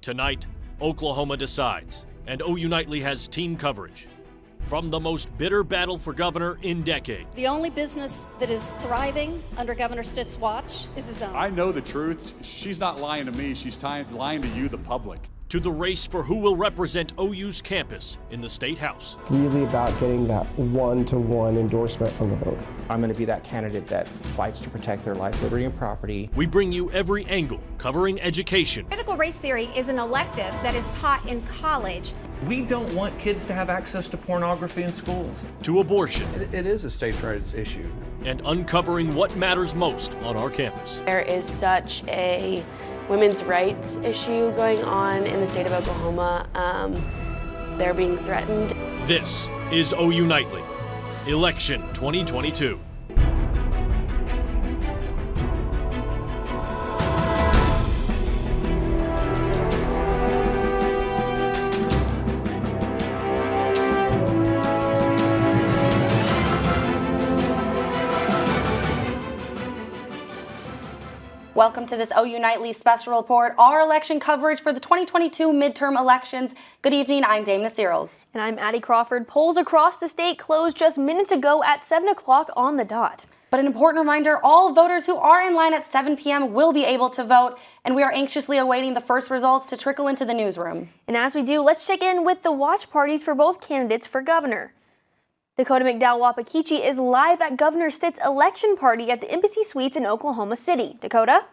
Tonight, Oklahoma decides, and OU Nightly has team coverage. From the most bitter battle for governor in decades. The only business that is thriving under Governor Stitt's watch is his own. I know the truth. She's not lying to me. She's lying to you, the public. To the race for who will represent OU's campus in the State House. Really about getting that one-to-one endorsement from the voter. I'm going to be that candidate that fights to protect their life, liberty, and property. We bring you every angle, covering education. Critical race theory is an elective that is taught in college. We don't want kids to have access to pornography in schools. To abortion. It is a states' rights issue. And uncovering what matters most on our campus. There is such a women's rights issue going on in the state of Oklahoma. They're being threatened. This is OU Nightly, Election 2022. Welcome to this OU Nightly special report, our election coverage for the 2022 midterm elections. Good evening, I'm Dame Nasirals. And I'm Addie Crawford. Polls across the state closed just minutes ago at 7 o'clock on the dot. But an important reminder, all voters who are in line at 7 p.m. will be able to vote, and we are anxiously awaiting the first results to trickle into the newsroom. And as we do, let's check in with the watch parties for both candidates for governor. Dakota McDowell-Wapakichi is live at Governor Stitt's election party at the Embassy Suites in Oklahoma City. Dakota?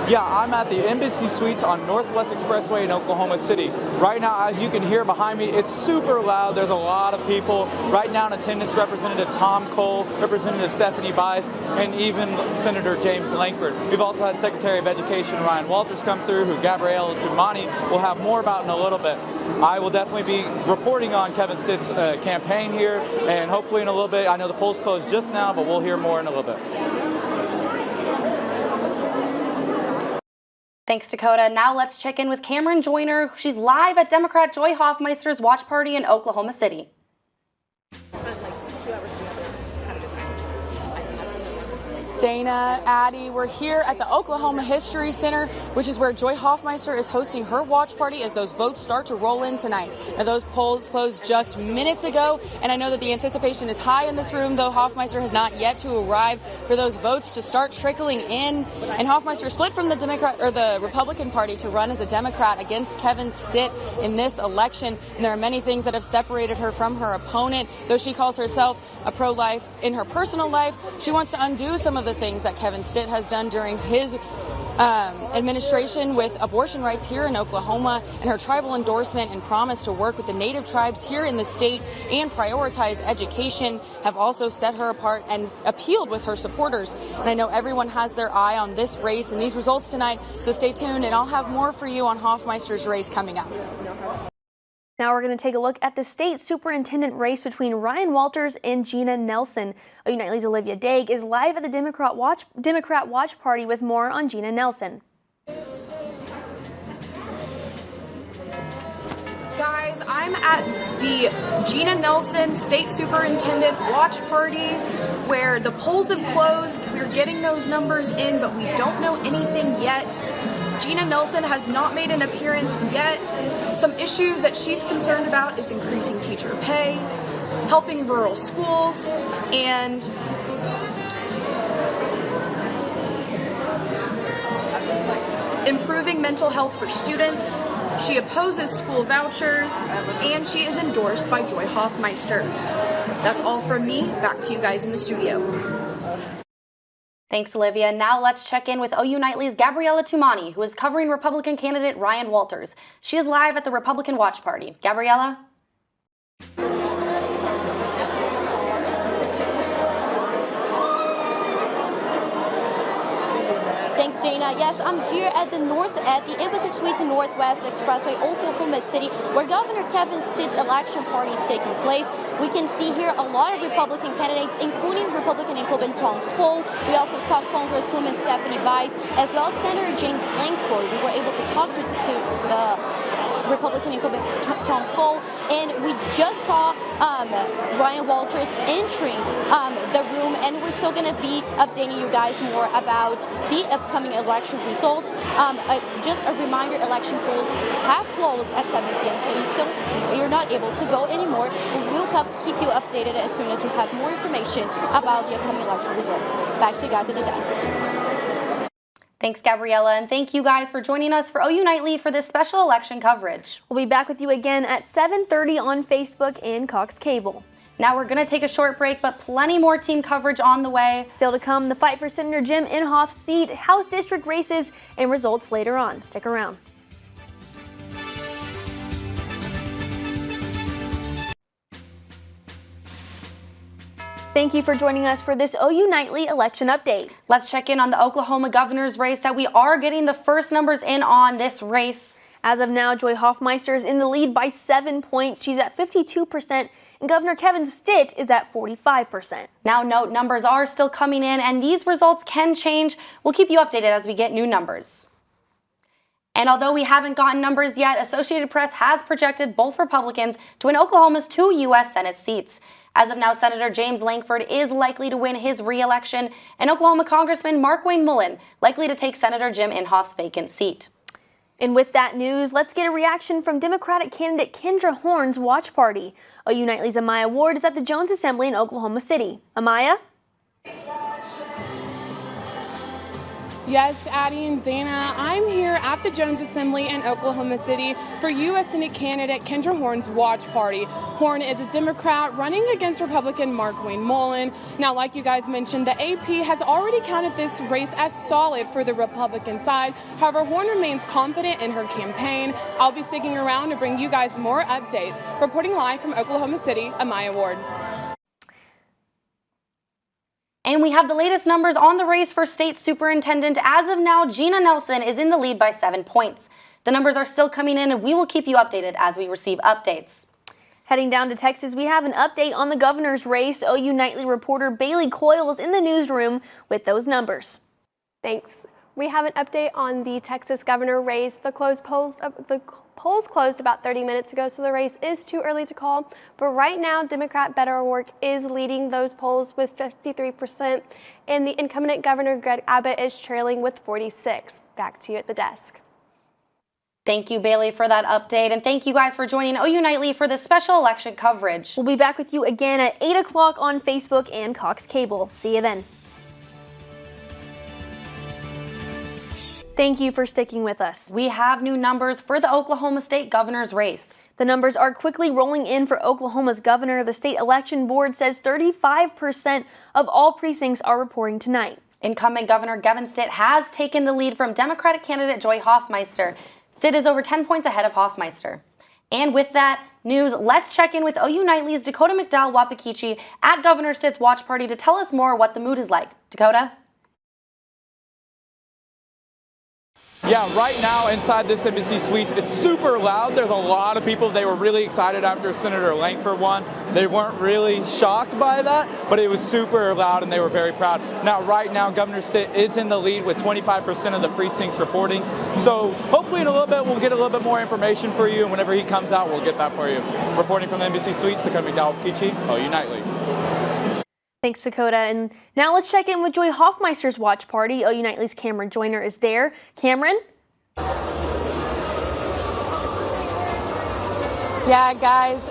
Yeah, I'm at the Embassy Suites on Northwest Expressway in Oklahoma City. Right now, as you can hear behind me, it's super loud. There's a lot of people. Right now in attendance, Representative Tom Cole, Representative Stephanie Bice, and even Senator James Langford. We've also had Secretary of Education Ryan Walters come through, who Gabriella Tumani will have more about in a little bit. I will definitely be reporting on Kevin Stitt's campaign here, and hopefully in a little bit, I know the polls closed just now, but we'll hear more in a little bit. Thanks, Dakota. Now let's check in with Cameron Joyner. She's live at Democrat Joy Hoffmeister's watch party in Oklahoma City. Dana, Addie, we're here at the Oklahoma History Center, which is where Joy Hoffmeister is hosting her watch party as those votes start to roll in tonight. Now, those polls closed just minutes ago, and I know that the anticipation is high in this room, though Hoffmeister has not yet to arrive for those votes to start trickling in. And Hoffmeister split from the Republican Party to run as a Democrat against Kevin Stitt in this election. And there are many things that have separated her from her opponent. Though she calls herself a pro-life in her personal life, she wants to undo some of the things that Kevin Stitt has done during his administration with abortion rights here in Oklahoma, and her tribal endorsement and promise to work with the Native tribes here in the state and prioritize education have also set her apart and appealed with her supporters. And I know everyone has their eye on this race and these results tonight, so stay tuned and I'll have more for you on Hoffmeister's race coming up. Now we're going to take a look at the state superintendent race between Ryan Walters and Gina Nelson. OU Nightly's Olivia Daig is live at the Democrat watch party with more on Gina Nelson. Guys, I'm at the Gina Nelson State Superintendent Watch Party where the polls have closed. We're getting those numbers in, but we don't know anything yet. Gina Nelson has not made an appearance yet. Some issues that she's concerned about is increasing teacher pay, helping rural schools, and improving mental health for students. She opposes school vouchers, and she is endorsed by Joy Hoffmeister. That's all from me. Back to you guys in the studio. Thanks, Olivia. Now let's check in with OU Nightly's Gabriella Tumani, who is covering Republican candidate Ryan Walters. She is live at the Republican watch party. Gabriella? Thanks, Dana. Yes, I'm here at the Embassy Suites in Northwest Expressway, Oklahoma City, where Governor Kevin Stitt's election party is taking place. We can see here a lot of Republican candidates, including Republican incumbent Tom Cole. We also saw Congresswoman Stephanie Bice, as well as Senator James Langford. We were able to talk to Republican incumbent Tom Cole, and we just saw Ryan Walters entering the room, and we're still going to be updating you guys more about the upcoming election results. Just a reminder, election polls have closed at 7 p.m., so you're not able to vote anymore. We'll keep you updated as soon as we have more information about the upcoming election results. Back to you guys at the desk. Thanks, Gabriella, and thank you guys for joining us for OU Nightly for this special election coverage. We'll be back with you again at 7:30 on Facebook and Cox Cable. Now we're going to take a short break, but plenty more team coverage on the way. Still to come, the fight for Senator Jim Inhofe's seat, House district races, and results later on. Stick around. Thank you for joining us for this OU Nightly election update. Let's check in on the Oklahoma governor's race that we are getting the first numbers in on this race. As of now, Joy Hoffmeister is in the lead by 7 points. She's at 52%, and Governor Kevin Stitt is at 45%. Now note, numbers are still coming in, and these results can change. We'll keep you updated as we get new numbers. And although we haven't gotten numbers yet, Associated Press has projected both Republicans to win Oklahoma's 2 U.S. Senate seats. As of now, Senator James Lankford is likely to win his re-election, and Oklahoma Congressman Markwayne Mullin likely to take Senator Jim Inhofe's vacant seat. And with that news, let's get a reaction from Democratic candidate Kendra Horn's watch party. OU Nightly's Amaya Ward is at the Jones Assembly in Oklahoma City. Amaya? Yes, Addie and Dana, I'm here at the Jones Assembly in Oklahoma City for U.S. Senate candidate Kendra Horn's watch party. Horn is a Democrat running against Republican Markwayne Mullin. Now, like you guys mentioned, the AP has already counted this race as solid for the Republican side. However, Horn remains confident in her campaign. I'll be sticking around to bring you guys more updates. Reporting live from Oklahoma City, Amaya Ward. And we have the latest numbers on the race for state superintendent. As of now, Gina Nelson is in the lead by 7 points. The numbers are still coming in, and we will keep you updated as we receive updates. Heading down to Texas, we have an update on the governor's race. OU Nightly reporter Bailey Coyle is in the newsroom with those numbers. Thanks. We have an update on the Texas governor race. The polls closed about 30 minutes ago, so the race is too early to call. But right now, Democrat Beto O'Rourke is leading those polls with 53%, and the incumbent governor Greg Abbott is trailing with 46%. Back to you at the desk. Thank you, Bailey, for that update, and thank you guys for joining OU Nightly for this special election coverage. We'll be back with you again at 8 o'clock on Facebook and Cox Cable. See you then. Thank you for sticking with us. We have new numbers for the Oklahoma State governor's race. The numbers are quickly rolling in for Oklahoma's governor. The state election board says 35% of all precincts are reporting tonight. Incumbent Governor Kevin Stitt has taken the lead from Democratic candidate Joy Hoffmeister. Stitt is over 10 points ahead of Hoffmeister. And with that news, let's check in with OU Nightly's Dakota McDowell-Wapakichi at Governor Stitt's watch party to tell us more what the mood is like. Dakota? Yeah, right now inside this Embassy Suites, it's super loud. There's a lot of people. They were really excited after Senator Lankford won. They weren't really shocked by that, but it was super loud and they were very proud. Now, right now, Governor Stitt is in the lead with 25% of the precincts reporting. So hopefully in a little bit, we'll get a little bit more information for you. And whenever he comes out, we'll get that for you. Reporting from the Embassy Suites, Dakota McDowell-Wapakichi, OU Nightly. Thanks, Dakota. And now let's check in with Joy Hoffmeister's watch party. OU Nightly's Cameron Joyner is there. Cameron? Yeah, guys,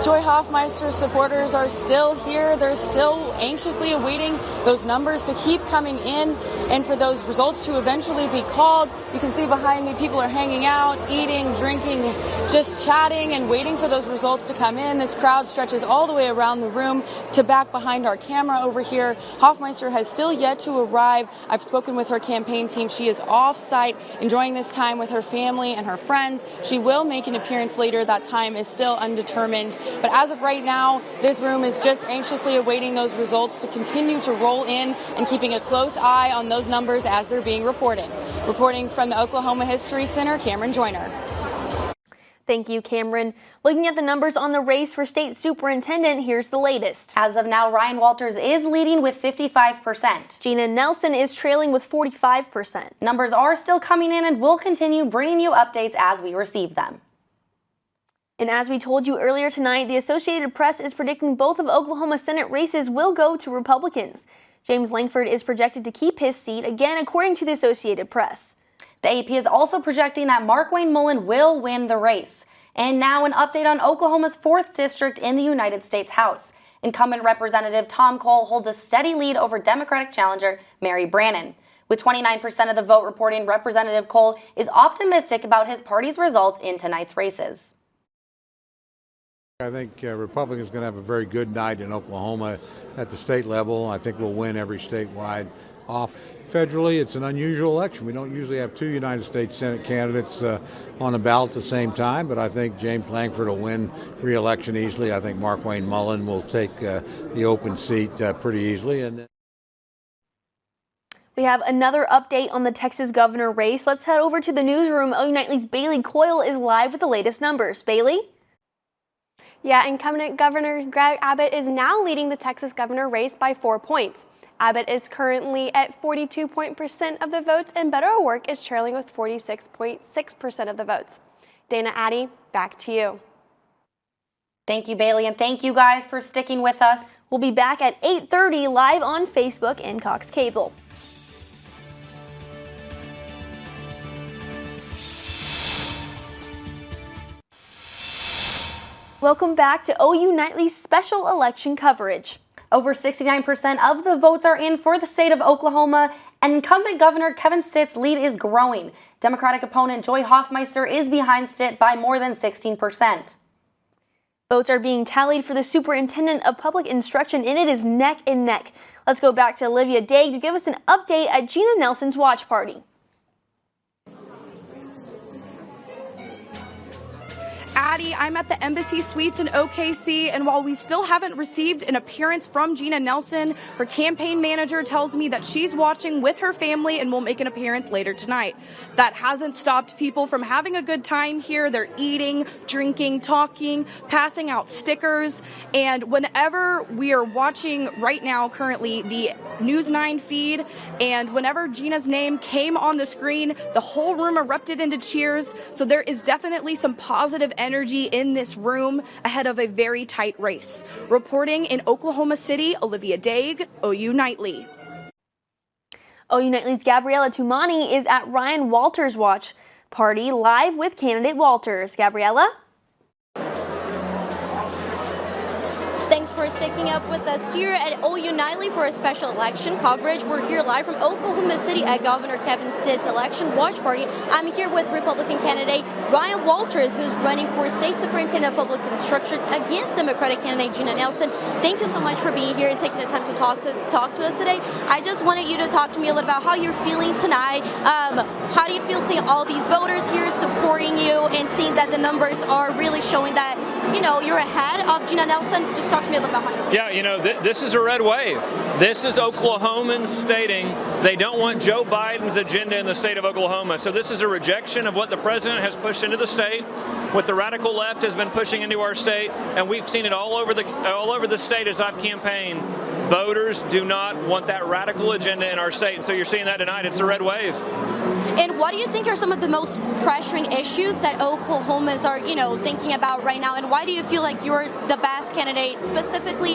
Joy Hoffmeister supporters are still here. They're still anxiously awaiting those numbers to keep coming in and for those results to eventually be called. You can see behind me people are hanging out, eating, drinking, just chatting and waiting for those results to come in. This crowd stretches all the way around the room to back behind our camera over here. Hoffmeister has still yet to arrive. I've spoken with her campaign team. She is off-site, enjoying this time with her family and her friends. She will make an appearance later. That time is still undetermined. But as of right now, this room is just anxiously awaiting those results to continue to roll in and keeping a close eye on those numbers as they're being reported. Reporting from the Oklahoma History Center, Cameron Joyner. Thank you, Cameron. Looking at the numbers on the race for state superintendent, here's the latest. As of now, Ryan Walters is leading with 55%. Gina Nelson is trailing with 45%. Numbers are still coming in and we'll continue bringing you updates as we receive them. And as we told you earlier tonight, the Associated Press is predicting both of Oklahoma's Senate races will go to Republicans. James Langford is projected to keep his seat again, according to the Associated Press. The AP is also projecting that Markwayne Mullin will win the race. And now an update on Oklahoma's 4th district in the United States House. Incumbent Representative Tom Cole holds a steady lead over Democratic challenger Mary Brannon. With 29% of the vote reporting, Representative Cole is optimistic about his party's results in tonight's races. I think Republicans are going to have a very good night in Oklahoma at the state level. I think we'll win every statewide. Off federally, it's an unusual election. We don't usually have 2 United States Senate candidates on the ballot at the same time, but I think James Langford will win re-election easily. I think Markwayne Mullin will take the open seat pretty easily. And we have another update on the Texas governor race. Let's head over to the newsroom. OU Nightly's Bailey Coyle is live with the latest numbers. Bailey? Yeah, incumbent Governor Greg Abbott is now leading the Texas governor race by 4 points. Abbott is currently at 42% of the votes, and Beto O'Rourke is trailing with 46.6% of the votes. Dana, Addie, back to you. Thank you, Bailey, and thank you guys for sticking with us. We'll be back at 8:30 live on Facebook and Cox Cable. Welcome back to OU Nightly's special election coverage. Over 69% of the votes are in for the state of Oklahoma, and incumbent Governor Kevin Stitt's lead is growing. Democratic opponent Joy Hoffmeister is behind Stitt by more than 16%. Votes are being tallied for the Superintendent of Public Instruction, and it is neck and neck. Let's go back to Olivia Daig to give us an update at Gina Nelson's watch party. Addie, I'm at the Embassy Suites in OKC, and while we still haven't received an appearance from Gina Nelson, her campaign manager tells me that she's watching with her family and will make an appearance later tonight. That hasn't stopped people from having a good time here. They're eating, drinking, talking, passing out stickers, and whenever we are watching right now currently the News 9 feed, and whenever Gina's name came on the screen, the whole room erupted into cheers, so there is definitely some positive energy in this room ahead of a very tight race. Reporting in Oklahoma City, Olivia Daig, OU Nightly. OU Nightly's Gabriella Tumani is at Ryan Walters' watch party live with candidate Walters. Gabriella? Thanks for sticking up with us here at OU Nightly for a special election coverage. We're here live from Oklahoma City at Governor Kevin Stitt's election watch party. I'm here with Republican candidate Ryan Walters, who's running for State Superintendent of Public Instruction against Democratic candidate Gina Nelson. Thank you so much for being here and taking the time to talk to us today. I just wanted you to talk to me a little about how you're feeling tonight. How do you feel seeing all these voters here supporting you and seeing that the numbers are really showing that, you know, you're ahead of Gina Nelson? Just talk to me a little about how you're feeling. Yeah, you know, this is a red wave. This is Oklahomans stating they don't want Joe Biden's agenda in the state of Oklahoma. So this is a rejection of what the president has pushed into the state, what the radical left has been pushing into our state, and we've seen it all over the state as I've campaigned. Voters do not want that radical agenda in our state, and so you're seeing that tonight. It's a red wave. And what do you think are some of the most pressuring issues that Oklahomans are, you know, thinking about right now? And why do you feel like you're the best candidate, specifically,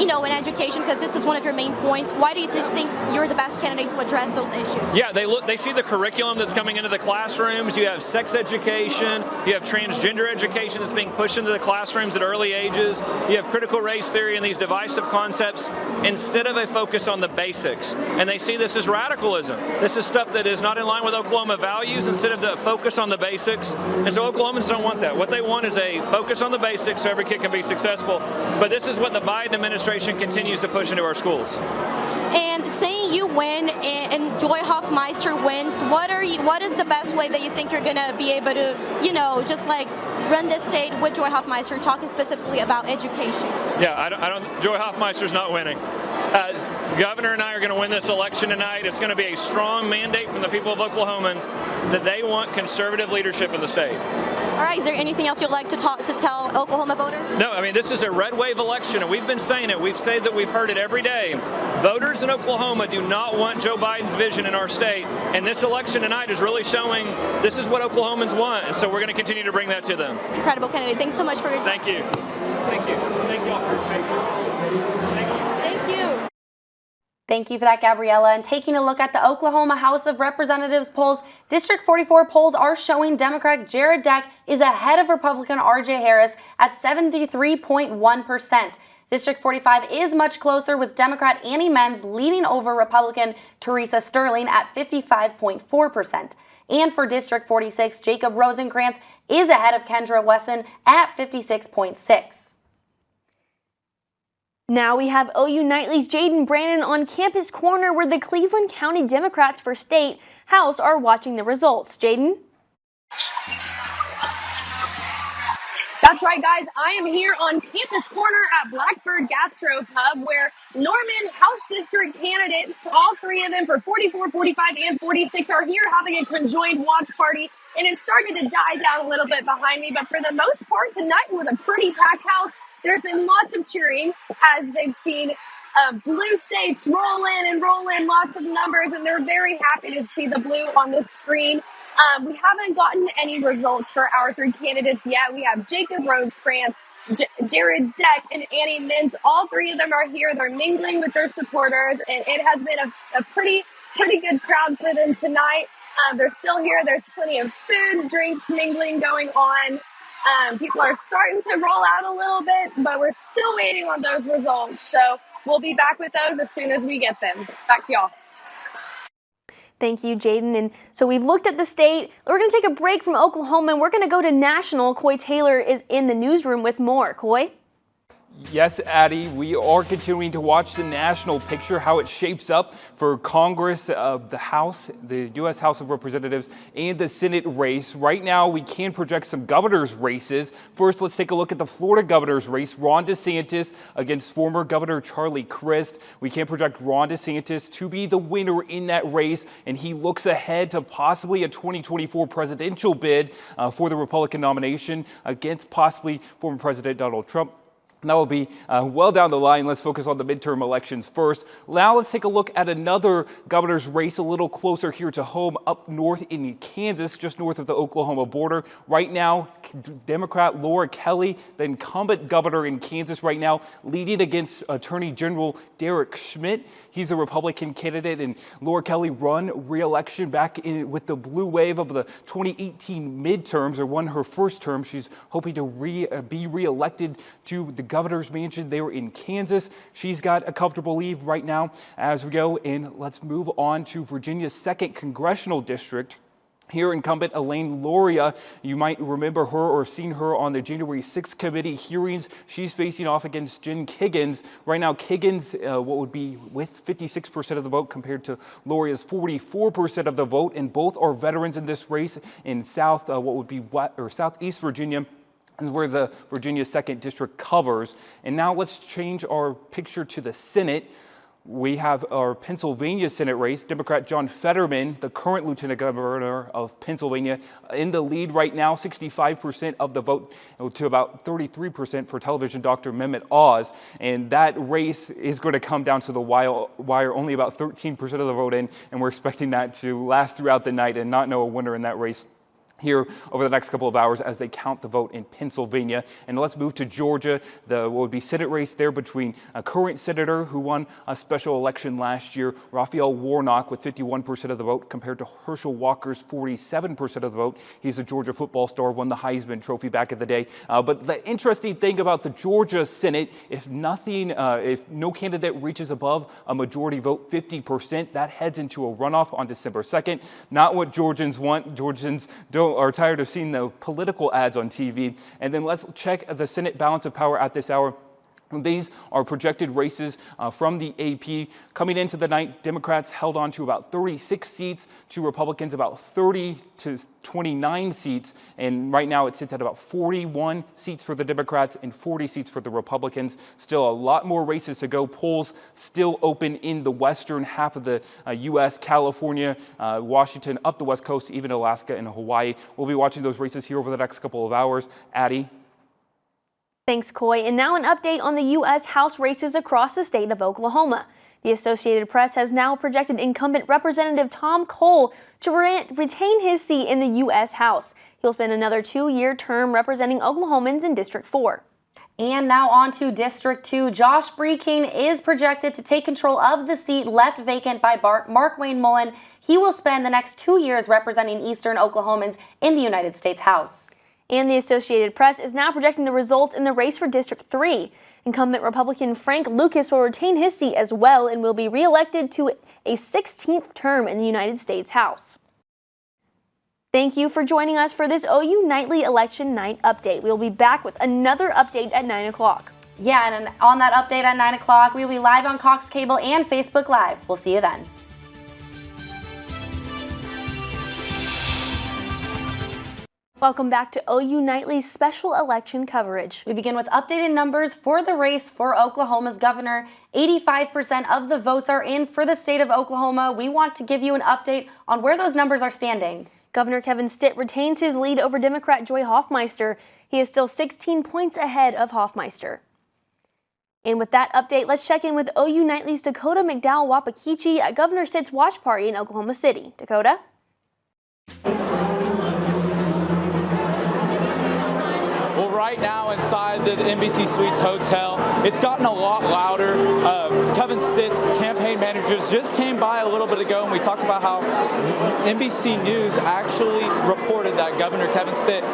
you know, in education? Because this is one of your main points. Why do you think you're the best candidate to address those issues? Yeah, they see the curriculum that's coming into the classrooms. You have sex education, you have transgender education that's being pushed into the classrooms at early ages. You have critical race theory and these divisive concepts instead of a focus on the basics. And they see this as radicalism. This is stuff that is not in line with Oklahoma values instead of the focus on the basics. And so Oklahomans don't want that. What they want is a focus on the basics so every kid can be successful. But this is what the Biden administration continues to push into our schools. And saying you win and Joy Hoffmeister wins, what is the best way that you think you're going to be able to, you know, just like run this state with Joy Hoffmeister, talking specifically about education? Yeah, Joy Hoffmeister's not winning. The governor and I are going to win this election tonight. It's going to be a strong mandate from the people of Oklahoma that they want conservative leadership in the state. All right, is there anything else you'd like to tell Oklahoma voters? No, I mean, this is a red wave election, and we've been saying it. We've said that we've heard it every day. Voters in Oklahoma do not want Joe Biden's vision in our state, and this election tonight is really showing this is what Oklahomans want, and so we're going to continue to bring that to them. Incredible candidate. Thanks so much for your time. Thank you. Thank you. Thank you all for your patience. Thank you. Thank you. Thank you for that, Gabriella. And taking a look at the Oklahoma House of Representatives polls, District 44 polls are showing Democrat Jared Deck is ahead of Republican RJ Harris at 73.1%. District 45 is much closer, with Democrat Annie Menz leading over Republican Teresa Sterling at 55.4%. And for District 46, Jacob Rosenkrantz is ahead of Kendra Wesson at 56.6%. Now we have OU Nightly's Jaden Brandon on Campus Corner, where the Cleveland County Democrats for State House are watching the results. Jaden? That's right, guys. I am here on Campus Corner at Blackbird Gastro Pub, where Norman House District candidates, all three of them for 44, 45, and 46, are here having a conjoined watch party. And it's starting to die down a little bit behind me, but for the most part, tonight was a pretty packed house. There's been lots of cheering as they've seen blue states roll in, lots of numbers, and they're very happy to see the blue on the screen. We haven't gotten any results for our three candidates yet. We have Jacob Rosenkrantz, Jared Deck, and Annie Menz. All three of them are here. They're mingling with their supporters, and it has been a pretty good crowd for them tonight. They're still here. There's plenty of food, drinks, mingling going on. People are starting to roll out a little bit, but we're still waiting on those results. So we'll be back with those as soon as we get them. Back to y'all. Thank you, Jaden. And so we've looked at the state. We're going to take a break from Oklahoma, and we're going to go to national. Coy Taylor is in the newsroom with more. Coy? Yes, Addie, we are continuing to watch the national picture, how it shapes up for Congress, the House, the U.S. House of Representatives, and the Senate race. Right now, we can project some governor's races. First, let's take a look at the Florida governor's race. Ron DeSantis against former Governor Charlie Crist. We can project Ron DeSantis to be the winner in that race, and he looks ahead to possibly a 2024 presidential bid for the Republican nomination against possibly former President Donald Trump. That will be well down the line. Let's focus on the midterm elections first. Now let's take a look at another governor's race a little closer here to home, up north in Kansas, just north of the Oklahoma border. Right now, Democrat Laura Kelly, the incumbent governor in Kansas right now, leading against Attorney General Derek Schmidt. He's a Republican candidate, and Laura Kelly won re-election back with the blue wave of the 2018 midterms, or won her first term. She's hoping to be re-elected to the governor's mansion there in Kansas. She's got a comfortable lead right now as we go, and let's move on to Virginia's 2nd congressional district. Here, incumbent Elaine Luria, you might remember her or seen her on the January 6th committee hearings. She's facing off against Jen Kiggins. Right now, Kiggins, what would be with 56% of the vote compared to Luria's 44% of the vote, and both are veterans in this race in Southeast Virginia, is where the Virginia 2nd District covers. And now let's change our picture to the Senate. We have our Pennsylvania Senate race. Democrat John Fetterman, the current Lieutenant Governor of Pennsylvania, in the lead right now, 65% of the vote to about 33% for television Dr. Mehmet Oz. And that race is going to come down to the wire, only about 13% of the vote in, and we're expecting that to last throughout the night and not know a winner in that race here over the next couple of hours as they count the vote in Pennsylvania. And let's move to Georgia, what would be Senate race there between a current senator who won a special election last year, Raphael Warnock, with 51% of the vote compared to Herschel Walker's 47% of the vote. He's a Georgia football star, won the Heisman Trophy back in the day. But the interesting thing about the Georgia Senate, if no candidate reaches above a majority vote, 50%, that heads into a runoff on December 2nd. Not what Georgians want. Georgians are tired of seeing the political ads on TV. And then let's check the Senate balance of power at this hour. These are projected races from the AP. Coming into the night, Democrats held on to about 36 seats, to Republicans about 30 to 29 seats, and right now it sits at about 41 seats for the Democrats and 40 seats for the Republicans. Still a lot more races to go. Polls still open in the western half of the U.S., California, Washington, up the West Coast, even Alaska and Hawaii. We'll be watching those races here over the next couple of hours. Addie? Thanks, Coy. And now an update on the U.S. House races across the state of Oklahoma. The Associated Press has now projected incumbent Representative Tom Cole to retain his seat in the U.S. House. He'll spend another 2-year term representing Oklahomans in District 4. And now on to District 2. Josh Breking is projected to take control of the seat left vacant by Mark Wayne Mullen. He will spend the next 2 years representing Eastern Oklahomans in the United States House. And the Associated Press is now projecting the results in the race for District 3. Incumbent Republican Frank Lucas will retain his seat as well and will be reelected to a 16th term in the United States House. Thank you for joining us for this OU Nightly Election Night update. We'll be back with another update at 9 o'clock. Yeah, and on that update at 9 o'clock, we will be live on Cox Cable and Facebook Live. We'll see you then. Welcome back to OU Nightly's special election coverage. We begin with updated numbers for the race for Oklahoma's governor. 85% of the votes are in for the state of Oklahoma. We want to give you an update on where those numbers are standing. Governor Kevin Stitt retains his lead over Democrat Joy Hoffmeister. He is still 16 points ahead of Hoffmeister. And with that update, let's check in with OU Nightly's Dakota McDowell Wapakichi at Governor Stitt's watch party in Oklahoma City. Dakota? Well, right now inside the NBC Suites Hotel, it's gotten a lot louder. Kevin Stitt's campaign managers just came by a little bit ago, and we talked about how NBC News actually reported that Governor Kevin Stitt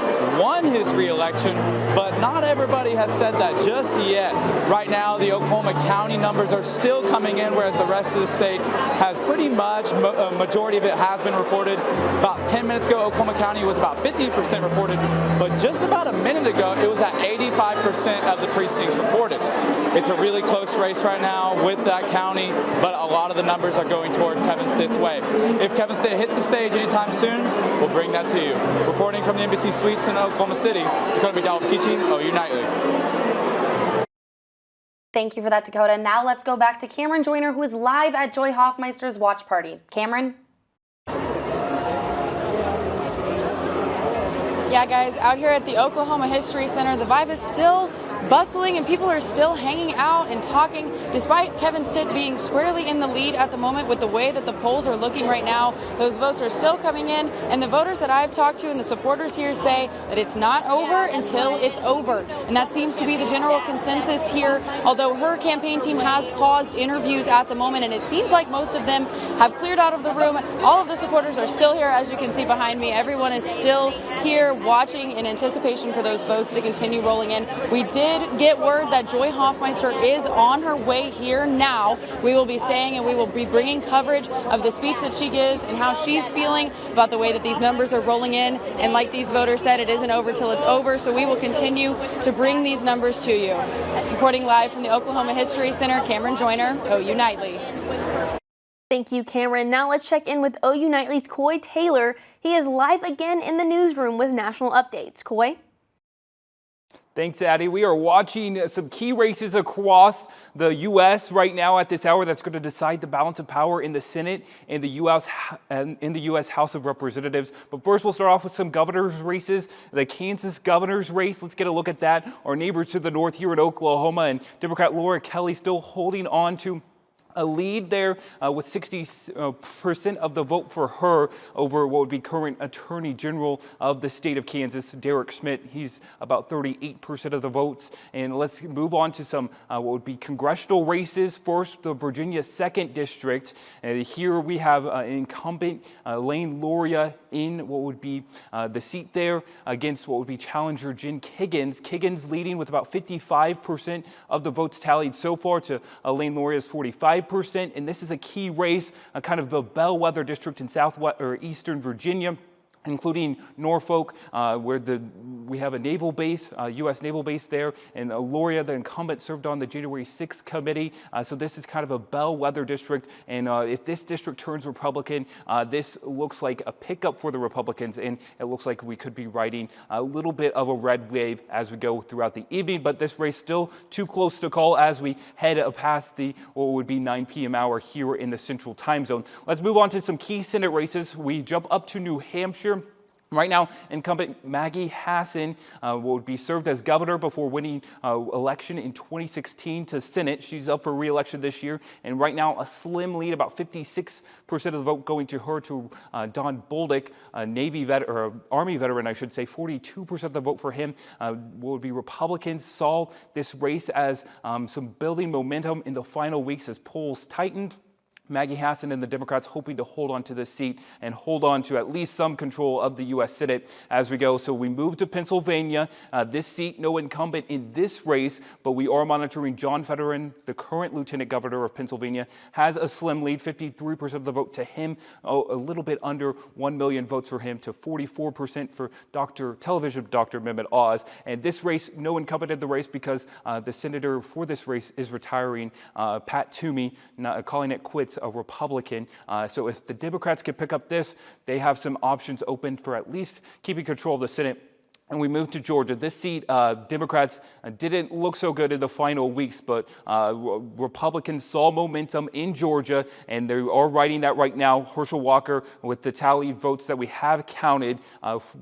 won his re-election, but not everybody has said that just yet. Right now, the Oklahoma County numbers are still coming in, whereas the rest of the state has pretty much, a majority of it has been reported. About 10 minutes ago, Oklahoma County was about 50% reported, but just about a minute ago, it was at 85% of the precincts reported. It's a really close race right now with that county, but a lot of the numbers are going toward Kevin Stitt's way. If Kevin Stitt hits the stage anytime soon, we'll bring that to you. Reporting from the NBC Suites in Oklahoma City, Dakota McDowell Wapakichi, OU Nightly. Thank you for that, Dakota. Now let's go back to Cameron Joyner, who is live at Joy Hoffmeister's watch party. Cameron? Yeah, guys, out here at the Oklahoma History Center, the vibe is still bustling and people are still hanging out and talking, despite Kevin Stitt being squarely in the lead at the moment. With the way that the polls are looking right now, those votes are still coming in, and the voters that I've talked to and the supporters here say that it's not over until it's over, and that seems to be the general consensus here, although her campaign team has paused interviews at the moment, and it seems like most of them have cleared out of the room. All of the supporters are still here, as you can see behind me. Everyone is still here watching in anticipation for those votes to continue rolling in. We did get word that Joy Hoffmeister is on her way here now. We will be staying and we will be bringing coverage of the speech that she gives and how she's feeling about the way that these numbers are rolling in. And like these voters said, it isn't over till it's over, so we will continue to bring these numbers to you. Reporting live from the Oklahoma History Center, Cameron Joyner, OU Nightly. Thank you, Cameron. Now let's check in with OU Nightly's Coy Taylor. He is live again in the newsroom with national updates. Coy? Thanks, Addie. We are watching some key races across the U.S. right now at this hour that's going to decide the balance of power in the Senate and the U.S. House of Representatives. But first, we'll start off with some governor's races. The Kansas governor's race, let's get a look at that. Our neighbors to the north here in Oklahoma, and Democrat Laura Kelly still holding on to a lead there with 60% of the vote for her over what would be current Attorney General of the state of Kansas, Derek Schmidt. He's about 38% of the votes. And let's move on to some what would be congressional races. First, the Virginia 2nd District. Here we have incumbent Lane Loria in what would be the seat there against what would be challenger Jen Kiggins. Kiggins leading with about 55% of the votes tallied so far to Lane Loria's 45%. And this is a key race, kind of a bellwether district in eastern Virginia. including Norfolk, where we have a naval base, U.S. naval base there, and Loria, the incumbent, served on the January 6th committee. So this is kind of a bellwether district, and if this district turns Republican, this looks like a pickup for the Republicans, and it looks like we could be riding a little bit of a red wave as we go throughout the evening. But this race still too close to call as we head past the what would be 9 p.m. hour here in the Central Time Zone. Let's move on to some key Senate races. We jump up to New Hampshire. Right now, incumbent Maggie Hassan will be served as governor before winning election in 2016 to Senate. She's up for re-election this year, and right now a slim lead, about 56% of the vote going to her, to Don Bolduc, a Army veteran, I should say. 42% of the vote for him will be Republicans. Saw this race as some building momentum in the final weeks as polls tightened. Maggie Hassan and the Democrats hoping to hold on to this seat and hold on to at least some control of the U.S. Senate as we go. So we move to Pennsylvania. This seat, no incumbent in this race, but we are monitoring John Fetterman, the current lieutenant governor of Pennsylvania, has a slim lead, 53% of the vote to him, a little bit under 1 million votes for him, to 44% for television Dr. Mehmet Oz. And this race, no incumbent in the race because the senator for this race is retiring, Pat Toomey, calling it quits, a Republican. So if the Democrats can pick up this, they have some options open for at least keeping control of the Senate. And we move to Georgia. This seat, Democrats didn't look so good in the final weeks, but Republicans saw momentum in Georgia, and they are riding that right now. Herschel Walker, with the tallied votes that we have counted,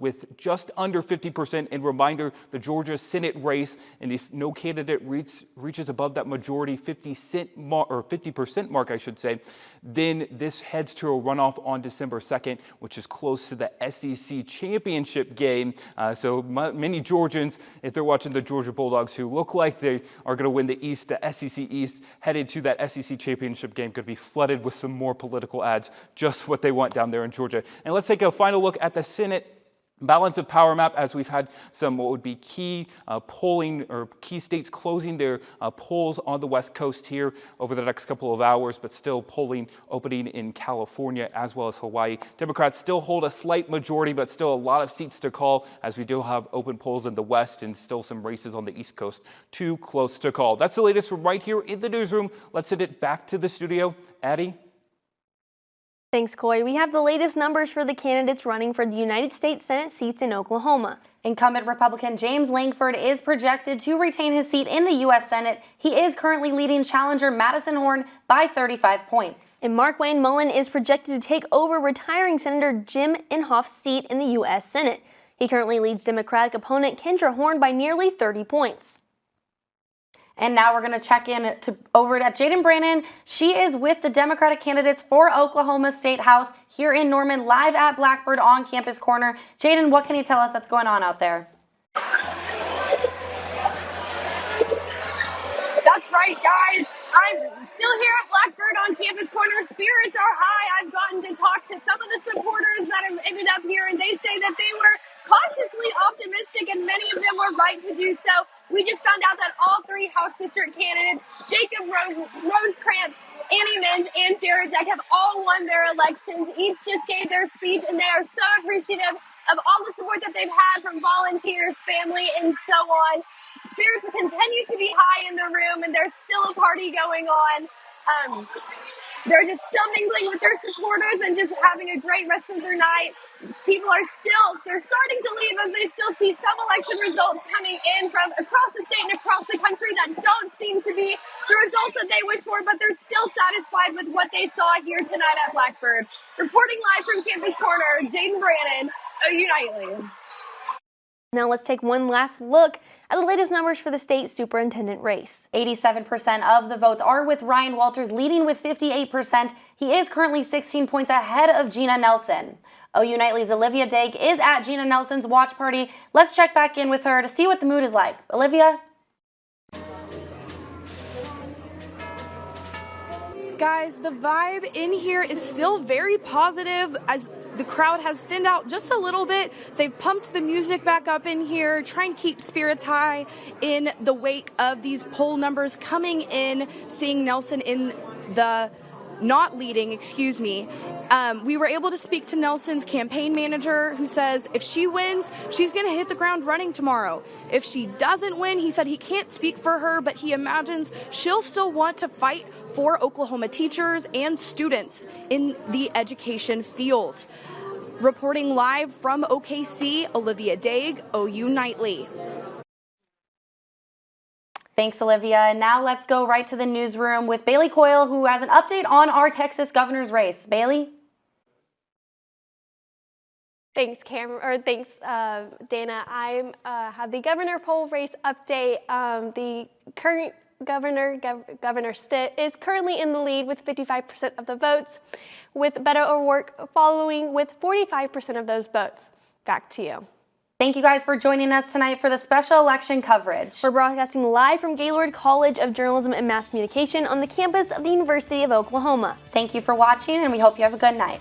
with just under 50%. And reminder, the Georgia Senate race, and if no candidate reaches above that majority 50% mark, I should say, then this heads to a runoff on December 2nd, which is close to the SEC championship game. So many Georgians, if they're watching the Georgia Bulldogs, who look like they are going to win the East, the SEC East, headed to that SEC championship game, could be flooded with some more political ads, just what they want down there in Georgia. And let's take a final look at the Senate balance of power map, as we've had some what would be key polling, or key states closing their polls on the West Coast here over the next couple of hours, but still polling opening in California as well as Hawaii. Democrats still hold a slight majority, but still a lot of seats to call, as we do have open polls in the West and still some races on the East Coast too close to call. That's the latest from right here in the newsroom. Let's send it back to the studio. Addie? Thanks, Coy. We have the latest numbers for the candidates running for the United States Senate seats in Oklahoma. Incumbent Republican James Lankford is projected to retain his seat in the U.S. Senate. He is currently leading challenger Madison Horn by 35 points. And Markwayne Mullin is projected to take over retiring Senator Jim Inhofe's seat in the U.S. Senate. He currently leads Democratic opponent Kendra Horn by nearly 30 points. And now we're going to check in over at Jaden Brannon. She is with the Democratic candidates for Oklahoma State House here in Norman, live at Blackbird on Campus Corner. Jaden, what can you tell us that's going on out there? That's right, guys. I'm still here at Blackbird on Campus Corner. Spirits are high. I've gotten to talk to some of the supporters that have ended up here, and they say that they were cautiously optimistic, and many of them were right to do so. We just found out that all three House District candidates, Jacob Rosecrans, Annie Mins, and Jared Deck, have all won their elections. Each just gave their speech, and they are so appreciative of all the support that they've had from volunteers, family, and so on. Spirits will continue to be high in the room, and there's still a party going on. They're just still mingling with their supporters and just having a great rest of their night. People are they're starting to leave as they still see some election results coming in from across the state and across the country that don't seem to be the results that they wish for, but they're still satisfied with what they saw here tonight at Blackbird. Reporting live from Campus Corner, Jaden Brannon, OU Nightly. Now let's take one last look at the latest numbers for the state superintendent race. 87% of the votes are with Ryan Walters, leading with 58%. He is currently 16 points ahead of Gina Nelson. OU Nightly's Olivia Dake is at Gina Nelson's watch party. Let's check back in with her to see what the mood is like. Olivia? Guys, the vibe in here is still very positive as the crowd has thinned out just a little bit. They've pumped the music back up in here, trying to keep spirits high in the wake of these poll numbers coming in, seeing Nelson in the not leading, We were able to speak to Nelson's campaign manager, who says if she wins, she's going to hit the ground running tomorrow. If she doesn't win, he said he can't speak for her, but he imagines she'll still want to fight for Oklahoma teachers and students in the education field. Reporting live from OKC, Olivia Daig, OU Nightly. Thanks, Olivia. And now let's go right to the newsroom with Bailey Coyle, who has an update on our Texas governor's race. Bailey? Thanks, thanks, Dana. I have the governor poll race update. The current Governor Stitt is currently in the lead with 55% of the votes, with Beto O'Rourke following with 45% of those votes. Back to you. Thank you guys for joining us tonight for the special election coverage. We're broadcasting live from Gaylord College of Journalism and Mass Communication on the campus of the University of Oklahoma. Thank you for watching, and we hope you have a good night.